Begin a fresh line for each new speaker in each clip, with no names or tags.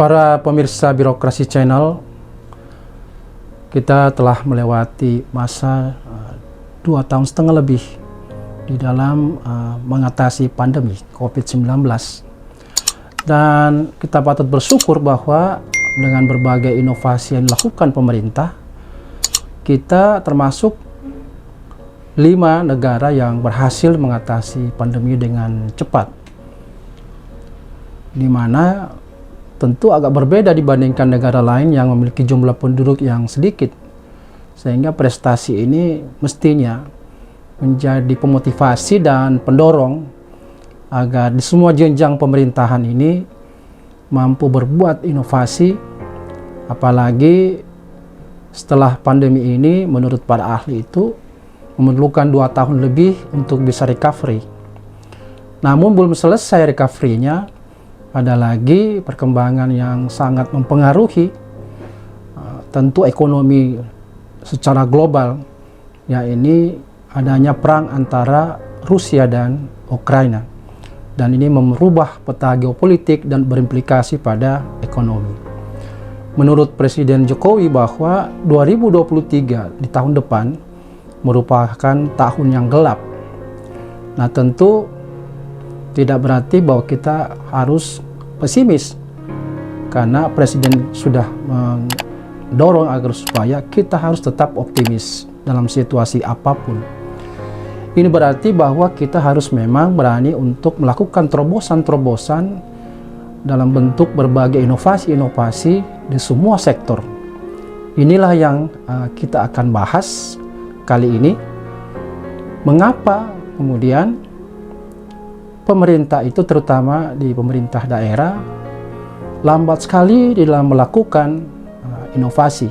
Para pemirsa Birokrasi Channel, kita telah melewati masa 2,5 tahun lebih di dalam mengatasi pandemi COVID-19. Dan kita patut bersyukur bahwa dengan berbagai inovasi yang dilakukan pemerintah, kita termasuk 5 negara yang berhasil mengatasi pandemi dengan cepat, di mana tentu agak berbeda dibandingkan negara lain yang memiliki jumlah penduduk yang sedikit, sehingga prestasi ini mestinya menjadi pemotivasi dan pendorong agar di semua jenjang pemerintahan ini mampu berbuat inovasi, apalagi setelah pandemi ini menurut para ahli itu memerlukan 2 tahun lebih untuk bisa recovery. Namun belum selesai recovery-nya, ada lagi perkembangan yang sangat mempengaruhi tentu ekonomi secara global, yaitu adanya perang antara Rusia dan Ukraina, dan ini merubah peta geopolitik dan berimplikasi pada ekonomi. Menurut Presiden Jokowi bahwa 2023 di tahun depan merupakan tahun yang gelap. Nah, tentu tidak berarti bahwa kita harus pesimis, karena Presiden sudah mendorong agar supaya kita harus tetap optimis dalam situasi apapun. Ini berarti bahwa kita harus memang berani untuk melakukan terobosan-terobosan dalam bentuk berbagai inovasi-inovasi di semua sektor. Inilah yang kita akan bahas kali ini. Mengapa kemudian pemerintah itu, terutama di pemerintah daerah, lambat sekali di dalam melakukan inovasi.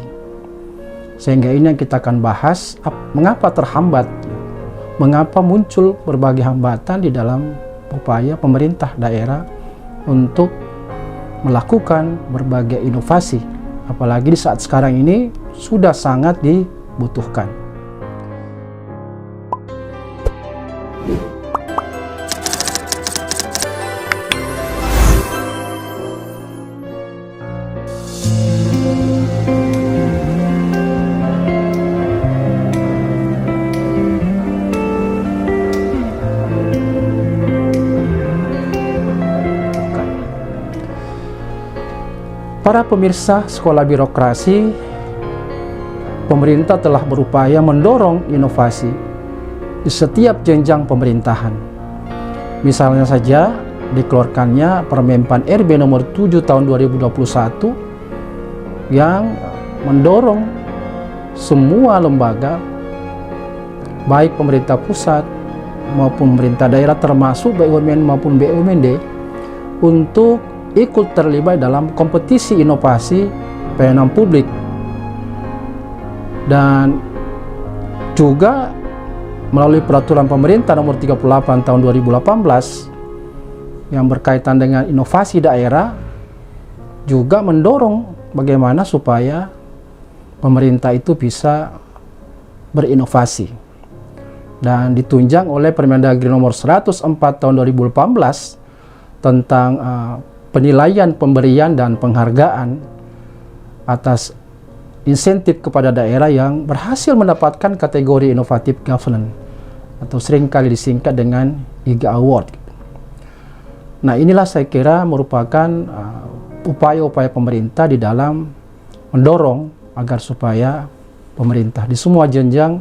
Sehingga ini yang kita akan bahas, mengapa terhambat, mengapa muncul berbagai hambatan di dalam upaya pemerintah daerah untuk melakukan berbagai inovasi, apalagi di saat sekarang ini sudah sangat dibutuhkan. Para pemirsa Sekolah Birokrasi, pemerintah telah berupaya mendorong inovasi di setiap jenjang pemerintahan. Misalnya saja dikeluarkannya Permenpan RB nomor 7 tahun 2021 yang mendorong semua lembaga, baik pemerintah pusat maupun pemerintah daerah, termasuk BUMN maupun BUMD, untuk ikut terlibat dalam kompetisi inovasi pelayanan publik. Dan juga melalui peraturan pemerintah nomor 38 tahun 2018 yang berkaitan dengan inovasi daerah, juga mendorong bagaimana supaya pemerintah itu bisa berinovasi, dan ditunjang oleh Permendagri nomor 104 tahun 2018 tentang penilaian, pemberian, dan penghargaan atas insentif kepada daerah yang berhasil mendapatkan kategori inovatif governance, atau seringkali disingkat dengan IGA Award. Nah, inilah saya kira merupakan upaya-upaya pemerintah di dalam mendorong agar supaya pemerintah di semua jenjang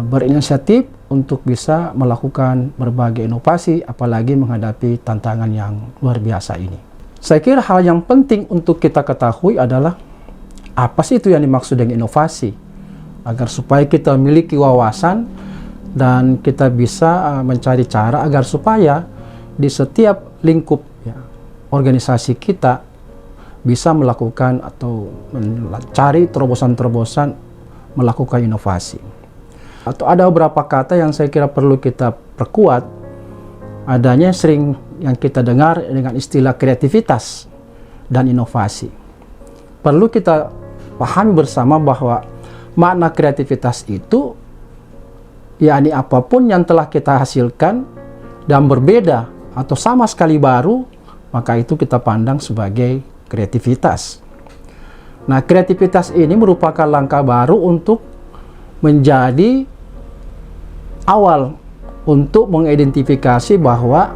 berinisiatif untuk bisa melakukan berbagai inovasi, apalagi menghadapi tantangan yang luar biasa ini. Saya kira hal yang penting untuk kita ketahui adalah apa sih itu yang dimaksud dengan inovasi, agar supaya kita memiliki wawasan dan kita bisa mencari cara agar supaya di setiap lingkup organisasi kita bisa melakukan atau mencari terobosan-terobosan melakukan inovasi. Atau ada beberapa kata yang saya kira perlu kita perkuat, adanya sering yang kita dengar dengan istilah kreativitas dan inovasi. Perlu kita pahami bersama bahwa makna kreativitas itu yakni apapun yang telah kita hasilkan dan berbeda atau sama sekali baru, maka itu kita pandang sebagai kreativitas. Nah, kreativitas ini merupakan langkah baru untuk menjadi awal untuk mengidentifikasi bahwa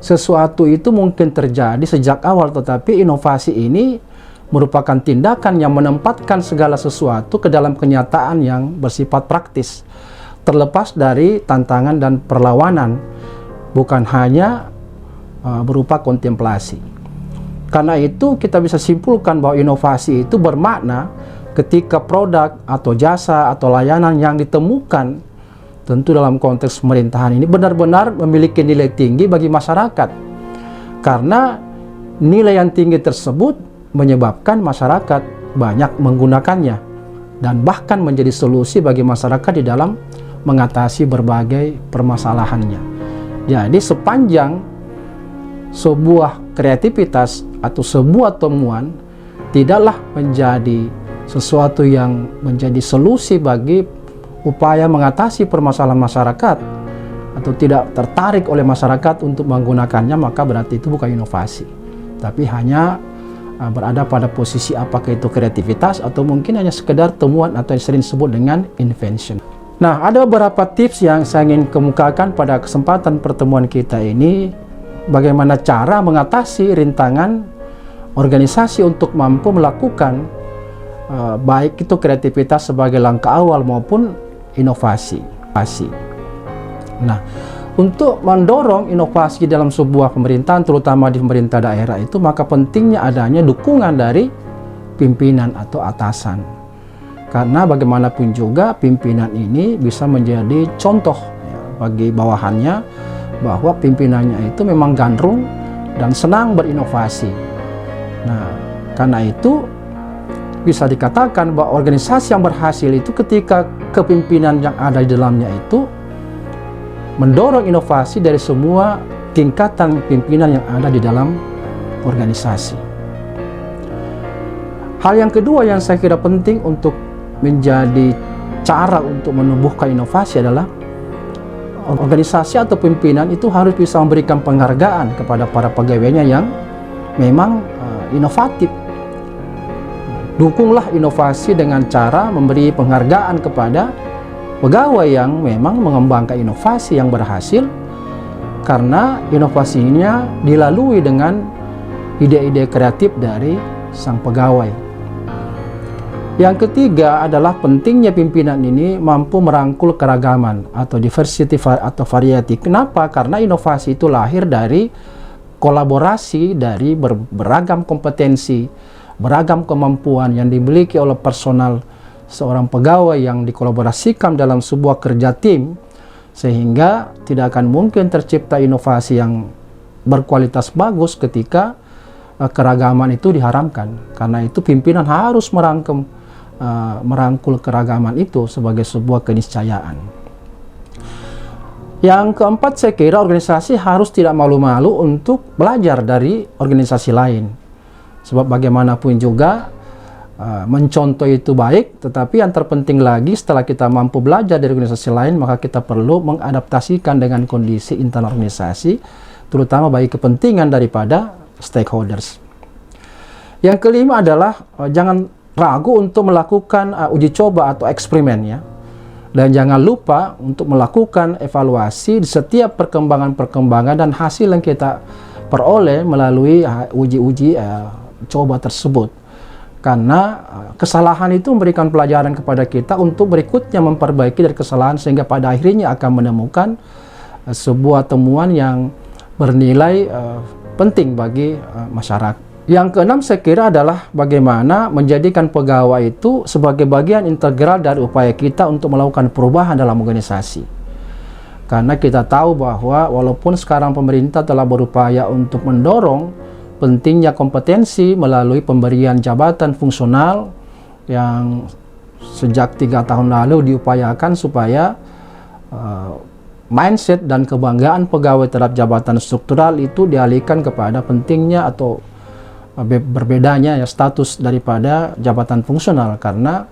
sesuatu itu mungkin terjadi sejak awal, tetapi inovasi ini merupakan tindakan yang menempatkan segala sesuatu ke dalam kenyataan yang bersifat praktis, terlepas dari tantangan dan perlawanan, bukan hanya berupa kontemplasi. Karena itu kita bisa simpulkan bahwa inovasi itu bermakna ketika produk atau jasa atau layanan yang ditemukan, tentu dalam konteks pemerintahan ini, benar-benar memiliki nilai tinggi bagi masyarakat. Karena nilai yang tinggi tersebut menyebabkan masyarakat banyak menggunakannya dan bahkan menjadi solusi bagi masyarakat di dalam mengatasi berbagai permasalahannya. Jadi sepanjang sebuah kreativitas atau sebuah temuan tidaklah menjadi sesuatu yang menjadi solusi bagi upaya mengatasi permasalahan masyarakat atau tidak tertarik oleh masyarakat untuk menggunakannya, maka berarti itu bukan inovasi, tapi hanya berada pada posisi apakah itu kreativitas atau mungkin hanya sekedar temuan atau yang sering disebut dengan invention. Nah, ada beberapa tips yang saya ingin kemukakan pada kesempatan pertemuan kita ini, bagaimana cara mengatasi rintangan organisasi untuk mampu melakukan baik itu kreativitas sebagai langkah awal maupun inovasi. Nah, untuk mendorong inovasi dalam sebuah pemerintahan, terutama di pemerintah daerah itu, maka pentingnya adanya dukungan dari pimpinan atau atasan. Karena bagaimanapun juga pimpinan ini bisa menjadi contoh ya, bagi bawahannya, bahwa pimpinannya itu memang gandrung dan senang berinovasi. Nah, karena itu bisa dikatakan bahwa organisasi yang berhasil itu ketika kepimpinan yang ada di dalamnya itu mendorong inovasi dari semua tingkatan pimpinan yang ada di dalam organisasi. Hal yang kedua yang saya kira penting untuk menjadi cara untuk menumbuhkan inovasi adalah organisasi atau pimpinan itu harus bisa memberikan penghargaan kepada para pegawainya yang memang inovatif. Dukunglah inovasi dengan cara memberi penghargaan kepada pegawai yang memang mengembangkan inovasi yang berhasil, karena inovasinya dilalui dengan ide-ide kreatif dari sang pegawai. Yang ketiga adalah pentingnya pimpinan ini mampu merangkul keragaman atau diversity atau variety. Kenapa? Karena inovasi itu lahir dari kolaborasi dari beragam kompetensi, beragam kemampuan yang dimiliki oleh personal seorang pegawai yang dikolaborasikan dalam sebuah kerja tim, sehingga tidak akan mungkin tercipta inovasi yang berkualitas bagus ketika keragaman itu diharamkan. Karena itu pimpinan harus merangkul keragaman itu sebagai sebuah keniscayaan. Yang keempat, saya kira organisasi harus tidak malu-malu untuk belajar dari organisasi lain. Sebab bagaimanapun juga mencontoh itu baik, tetapi yang terpenting lagi setelah kita mampu belajar dari organisasi lain, maka kita perlu mengadaptasikan dengan kondisi internal organisasi, terutama bagi kepentingan daripada stakeholders. Yang kelima adalah jangan ragu untuk melakukan uji coba atau eksperimen ya. Dan jangan lupa untuk melakukan evaluasi di setiap perkembangan dan hasil yang kita peroleh melalui uji-uji coba tersebut. Karena kesalahan itu memberikan pelajaran kepada kita untuk berikutnya memperbaiki dari kesalahan, sehingga pada akhirnya akan menemukan sebuah temuan yang bernilai penting bagi masyarakat. Yang keenam saya kira adalah bagaimana menjadikan pegawai itu sebagai bagian integral dari upaya kita untuk melakukan perubahan dalam organisasi. Karena kita tahu bahwa walaupun sekarang pemerintah telah berupaya untuk mendorong pentingnya kompetensi melalui pemberian jabatan fungsional yang sejak 3 tahun lalu diupayakan supaya mindset dan kebanggaan pegawai terhadap jabatan struktural itu dialihkan kepada pentingnya atau berbedanya ya status daripada jabatan fungsional, karena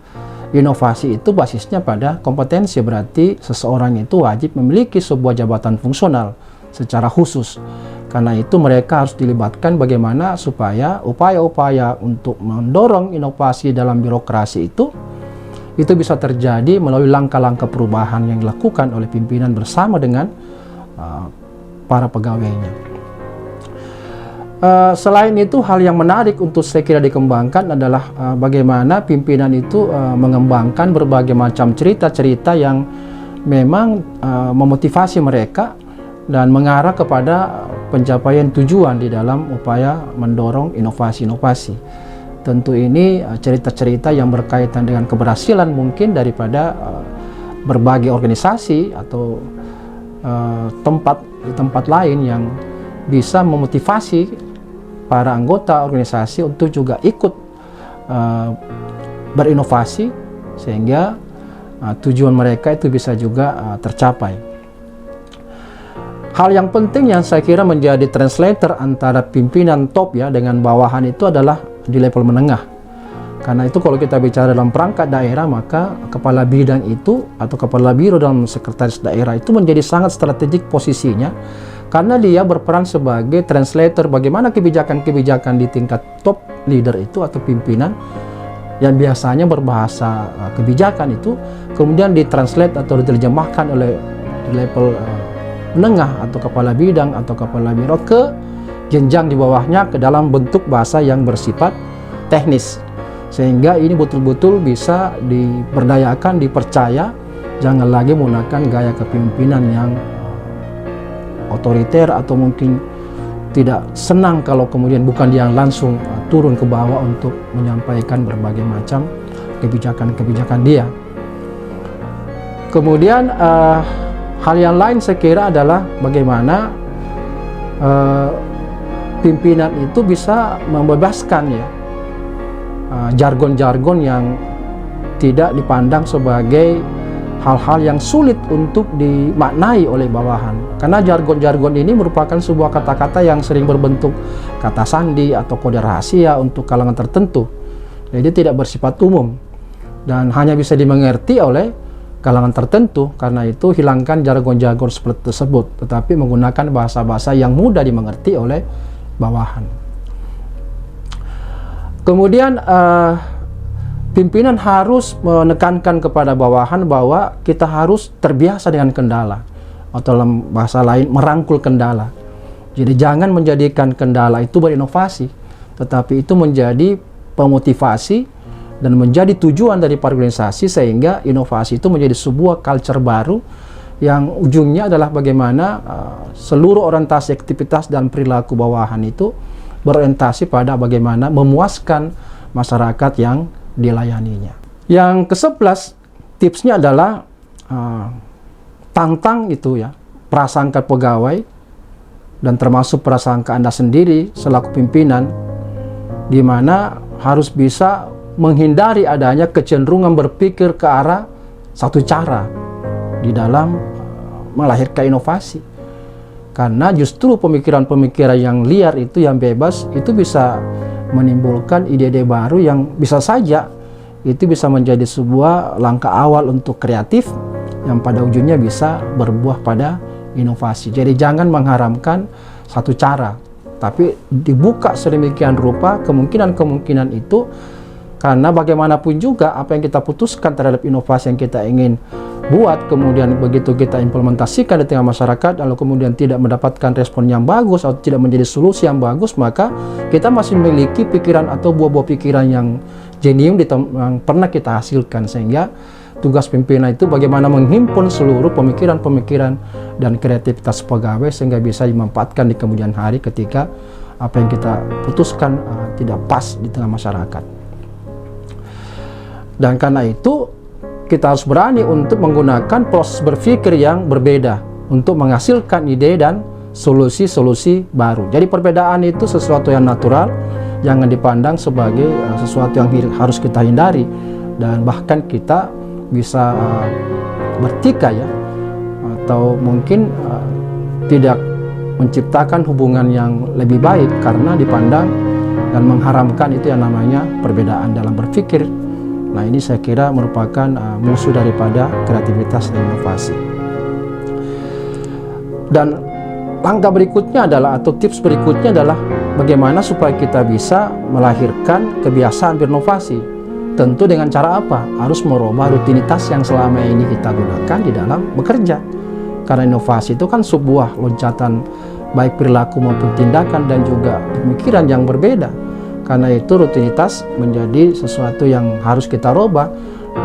inovasi itu basisnya pada kompetensi, berarti seseorang itu wajib memiliki sebuah jabatan fungsional secara khusus. Karena itu mereka harus dilibatkan bagaimana supaya upaya-upaya untuk mendorong inovasi dalam birokrasi itu bisa terjadi melalui langkah-langkah perubahan yang dilakukan oleh pimpinan bersama dengan para pegawainya. Selain itu, hal yang menarik untuk saya kira dikembangkan adalah bagaimana pimpinan itu mengembangkan berbagai macam cerita-cerita yang memang memotivasi mereka dan mengarah kepada pencapaian tujuan di dalam upaya mendorong inovasi-inovasi. Tentu ini cerita-cerita yang berkaitan dengan keberhasilan mungkin daripada berbagai organisasi atau tempat lain yang bisa memotivasi para anggota organisasi untuk juga ikut berinovasi sehingga tujuan mereka itu bisa juga tercapai. Hal yang penting yang saya kira menjadi translator antara pimpinan top ya dengan bawahan itu adalah di level menengah. Karena itu kalau kita bicara dalam perangkat daerah, maka kepala bidang itu atau kepala biro dalam sekretaris daerah itu menjadi sangat strategik posisinya, karena dia berperan sebagai translator bagaimana kebijakan-kebijakan di tingkat top leader itu atau pimpinan yang biasanya berbahasa kebijakan itu kemudian ditranslate atau diterjemahkan oleh level menengah atau kepala bidang atau kepala biro ke jenjang di bawahnya ke dalam bentuk bahasa yang bersifat teknis, sehingga ini betul-betul bisa diberdayakan, dipercaya, jangan lagi menggunakan gaya kepemimpinan yang otoriter atau mungkin tidak senang kalau kemudian bukan dia yang langsung turun ke bawah untuk menyampaikan berbagai macam kebijakan-kebijakan dia. Kemudian hal yang lain saya kira adalah bagaimana pimpinan itu bisa membebaskan ya jargon-jargon yang tidak dipandang sebagai hal-hal yang sulit untuk dimaknai oleh bawahan. Karena jargon-jargon ini merupakan sebuah kata-kata yang sering berbentuk kata sandi atau kode rahasia untuk kalangan tertentu. Jadi tidak bersifat umum dan hanya bisa dimengerti oleh kalangan tertentu. Karena itu hilangkan jargon-jargon seperti tersebut, tetapi menggunakan bahasa-bahasa yang mudah dimengerti oleh bawahan. Kemudian pimpinan harus menekankan kepada bawahan bahwa kita harus terbiasa dengan kendala, atau dalam bahasa lain merangkul kendala. Jadi jangan menjadikan kendala itu berinovasi, tetapi itu menjadi pemotivasi dan menjadi tujuan dari organisasi, sehingga inovasi itu menjadi sebuah culture baru yang ujungnya adalah bagaimana seluruh orientasi aktivitas dan perilaku bawahan itu berorientasi pada bagaimana memuaskan masyarakat yang dilayaninya. Yang ke-11 tipsnya adalah tantang itu ya prasangka pegawai dan termasuk prasangka Anda sendiri selaku pimpinan, di mana harus bisa menghindari adanya kecenderungan berpikir ke arah satu cara di dalam melahirkan inovasi. Karena justru pemikiran-pemikiran yang liar itu, yang bebas, itu bisa menimbulkan ide-ide baru yang bisa saja itu bisa menjadi sebuah langkah awal untuk kreatif yang pada ujungnya bisa berbuah pada inovasi. Jadi jangan mengharamkan satu cara, tapi dibuka sedemikian rupa kemungkinan-kemungkinan itu, karena bagaimanapun juga apa yang kita putuskan terhadap inovasi yang kita ingin buat, kemudian begitu kita implementasikan di tengah masyarakat lalu kemudian tidak mendapatkan respon yang bagus atau tidak menjadi solusi yang bagus, maka kita masih memiliki pikiran atau buah-buah pikiran yang jenius yang pernah kita hasilkan. Sehingga tugas pimpinan itu bagaimana menghimpun seluruh pemikiran-pemikiran dan kreativitas pegawai sehingga bisa dimanfaatkan di kemudian hari ketika apa yang kita putuskan tidak pas di tengah masyarakat. Dan karena itu kita harus berani untuk menggunakan proses berpikir yang berbeda untuk menghasilkan ide dan solusi-solusi baru. Jadi perbedaan itu sesuatu yang natural, jangan dipandang sebagai sesuatu yang harus kita hindari, dan bahkan kita bisa bertikai ya, atau mungkin tidak menciptakan hubungan yang lebih baik karena dipandang dan mengharamkan itu yang namanya perbedaan dalam berpikir. Nah, ini saya kira merupakan musuh daripada kreativitas dan inovasi. Dan langkah berikutnya adalah, atau tips berikutnya adalah bagaimana supaya kita bisa melahirkan kebiasaan berinovasi. Tentu dengan cara apa? Harus merubah rutinitas yang selama ini kita gunakan di dalam bekerja. Karena inovasi itu kan sebuah loncatan baik perilaku maupun tindakan dan juga pemikiran yang berbeda. Karena itu rutinitas menjadi sesuatu yang harus kita rubah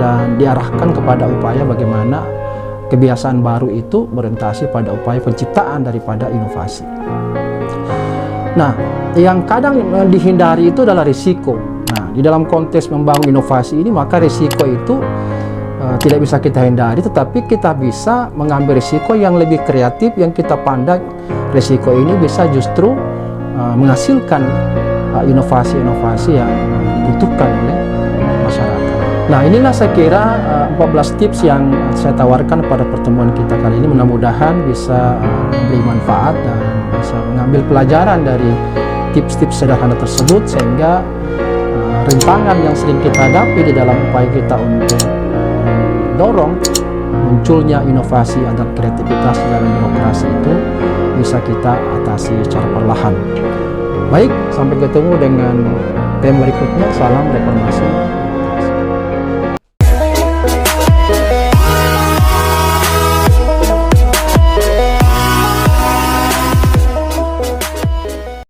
dan diarahkan kepada upaya bagaimana kebiasaan baru itu berorientasi pada upaya penciptaan daripada inovasi. Nah, yang kadang dihindari itu adalah risiko. Nah, di dalam konteks membangun inovasi ini, maka risiko itu tidak bisa kita hindari, tetapi kita bisa mengambil risiko yang lebih kreatif, yang kita pandang risiko ini bisa justru menghasilkan inovasi-inovasi yang dibutuhkan oleh masyarakat. Nah, inilah saya kira 14 tips yang saya tawarkan pada pertemuan kita kali ini. Mudah-mudahan bisa memberi manfaat dan bisa mengambil pelajaran dari tips-tips sederhana tersebut, sehingga rintangan yang sering kita hadapi di dalam upaya kita untuk dorong munculnya inovasi dan kreativitas dalam birokrasi itu bisa kita atasi secara perlahan. Baik, sampai ketemu dengan tema berikutnya. Salam reformasi.